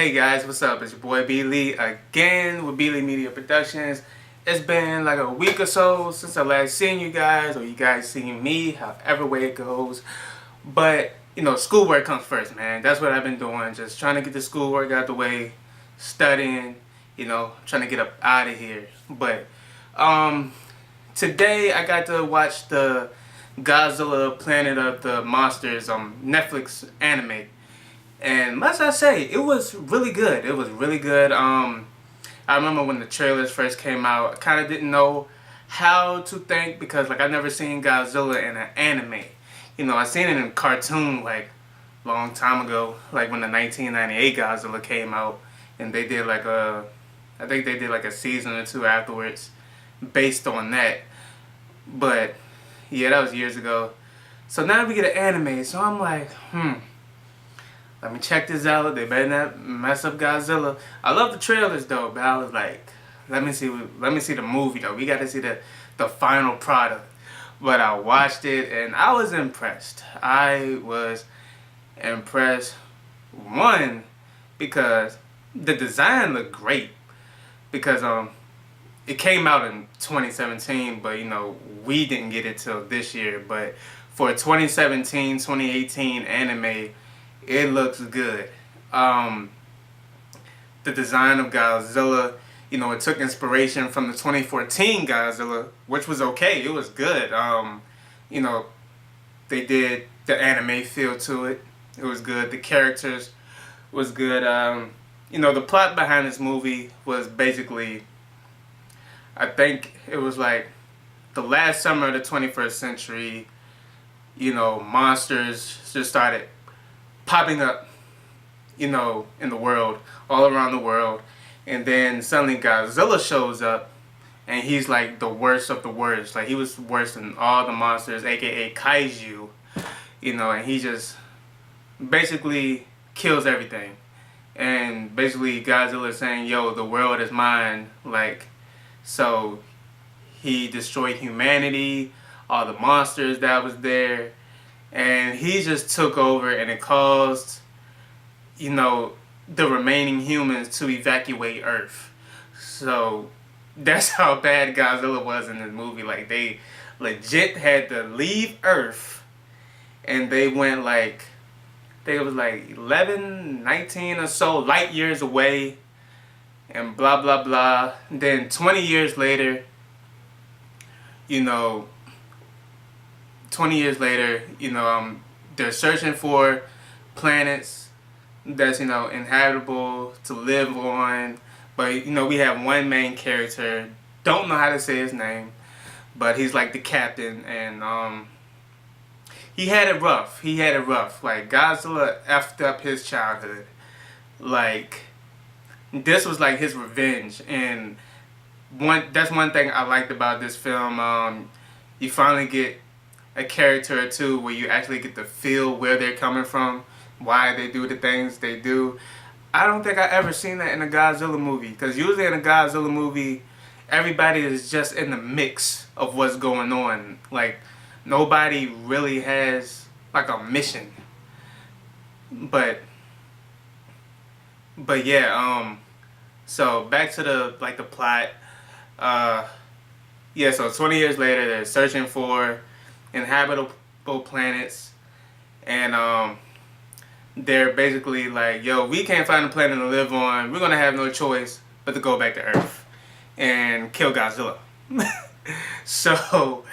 Hey guys, what's up? It's your boy B Lee again with B Lee Media Productions. It's been like a week or so since I last seen you guys, or you guys seen me, however way it goes. But schoolwork comes first, man. That's what I've been doing, just trying to get the schoolwork out the way, studying, trying to get up out of here. But today I got to watch the Godzilla Planet of the Monsters Netflix anime. And must I say, it was really good. It was really good. I remember when the trailers first came out, I kind of didn't know how to think because I never seen Godzilla in an anime. I seen it in a cartoon long time ago, like when the 1998 Godzilla came out, and they did I think they did a season or two afterwards based on that. But yeah, that was years ago. So now we get an anime, so I'm like, let me check this out. They better not mess up Godzilla. I love the trailers though, but I was like, let me see the movie though. We got to see the final product. But I watched it and I was impressed. I was impressed. One, because the design looked great. Because it came out in 2017, but we didn't get it till this year. But for 2017, 2018 anime, it looks good. The design of Godzilla, it took inspiration from the 2014 Godzilla, which was okay. It was good. They did the anime feel to it. It was good. The characters was good. The plot behind this movie was basically, I think it was like the last summer of the 21st century, monsters just started popping up, in the world, all around the world. And then suddenly Godzilla shows up, and he's like the worst of the worst. Like, he was worse than all the monsters, aka kaiju, and he just basically kills everything. And basically Godzilla is saying, yo, the world is mine. So he destroyed humanity, all the monsters that was there. And he just took over, and it caused, the remaining humans to evacuate Earth. So that's how bad Godzilla was in this movie. They legit had to leave Earth, and they went they was 11, 19 or so light years away, and blah blah blah. Then 20 years later, 20 years later, they're searching for planets that's, inhabitable to live on. But, we have one main character, don't know how to say his name, but he's like the captain, and he had it rough. Godzilla effed up his childhood. This was his revenge, and that's one thing I liked about this film. You finally get a character or two where you actually get to feel where they're coming from, why they do the things they do. I don't think I ever seen that in a Godzilla movie, because usually in a Godzilla movie, everybody is just in the mix of what's going on. Nobody really has a mission. But yeah, so back to the plot. Yeah, so 20 years later, they're searching for inhabitable planets, and they're basically yo, we can't find a planet to live on. We're gonna have no choice but to go back to Earth and kill Godzilla. So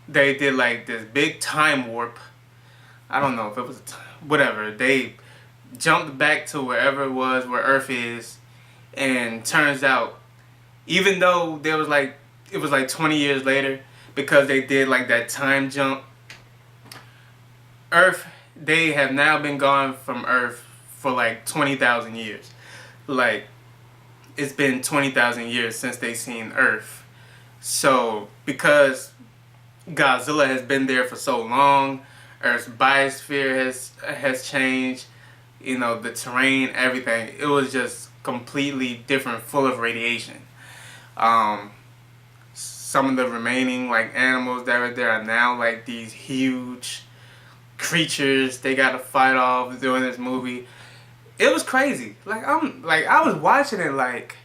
they did this big time warp. I don't know if it was whatever. They jumped back to wherever it was, where Earth is, and turns out, even though there was it was 20 years later, because they did that time jump, Earth, they have now been gone from Earth for 20,000 years. It's been 20,000 years since they seen Earth. So because Godzilla has been there for so long, Earth's biosphere has changed, the terrain, everything. It was just completely different, full of radiation. Some of the remaining animals that were there are now these huge creatures they got to fight off during this movie. It was crazy. I was watching it like,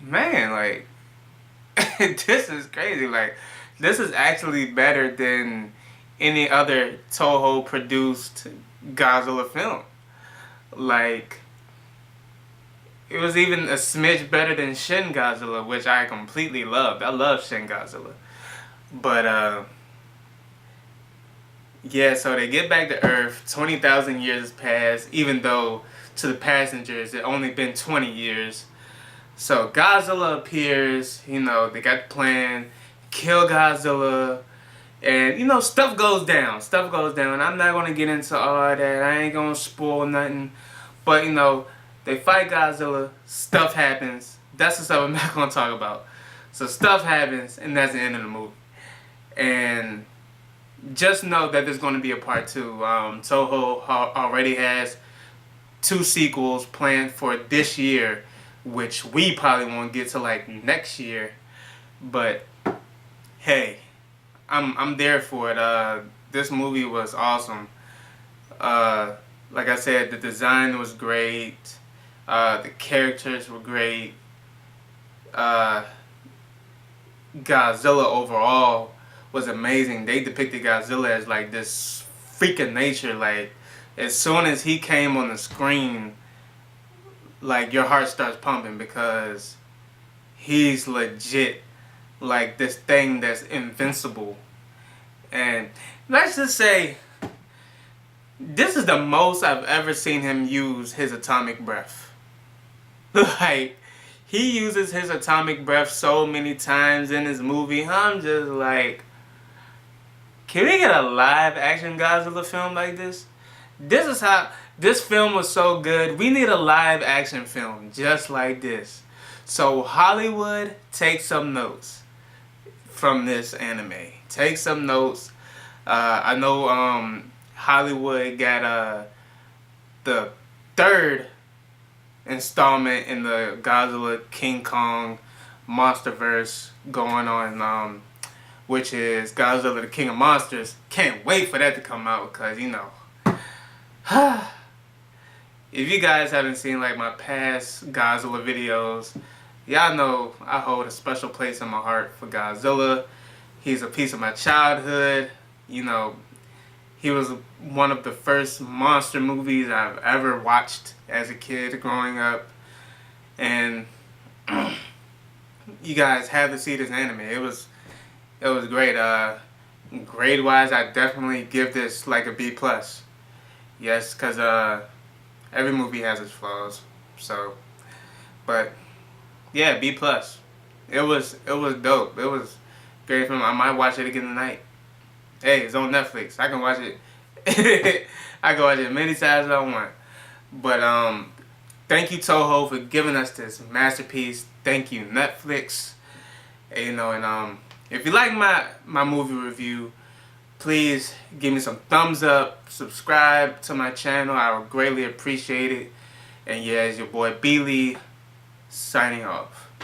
man, like this is crazy. Like, this is actually better than any other Toho produced Godzilla film. Like, it was even a smidge better than Shin Godzilla, which I completely loved. I love Shin Godzilla. But yeah, so they get back to Earth. 20,000 years has passed, even though to the passengers it only been 20 years. So Godzilla appears, you know, they got the plan, kill Godzilla, and, you know, stuff goes down. Stuff goes down. I'm not going to get into all that. I ain't going to spoil nothing. But, you know, they fight Godzilla, stuff happens. That's the stuff I'm not going to talk about. So stuff happens, and that's the end of the movie. And just know that there's going to be a part 2. Toho already has 2 sequels planned for this year, which we probably won't get to like next year. But hey, I'm there for it. This movie was awesome. Like I said, the design was great. The characters were great. Godzilla overall was amazing. They depicted Godzilla as like this freak of nature. Like, as soon as he came on the screen, like, your heart starts pumping because he's legit like this thing that's invincible. And let's just say, this is the most I've ever seen him use his atomic breath. Like, he uses his atomic breath so many times in this movie. I'm just like, can we get a live action Godzilla film like this? This is how, this film was so good. We need a live action film just like this. So Hollywood, take some notes from this anime. Take some notes. I know Hollywood got the 3rd installment in the Godzilla King Kong Monsterverse going on, which is Godzilla the King of Monsters. Can't wait for that to come out because, you know, if you guys haven't seen like my past Godzilla videos, y'all know I hold a special place in my heart for Godzilla. He's a piece of my childhood. You know, he was one of the first monster movies I've ever watched as a kid growing up. And you guys have to see this anime. It was great. Grade wise, I definitely give this like a B+. Yes, because every movie has its flaws. So, but yeah, B+. It was dope. It was great film. I might watch it again tonight. Hey, it's on Netflix. I can watch it. I can watch it many times as I want. But thank you, Toho, for giving us this masterpiece. Thank you, Netflix. And, you know, and if you like my movie review, please give me some thumbs up. Subscribe to my channel. I would greatly appreciate it. And yeah, it's your boy Beely signing off.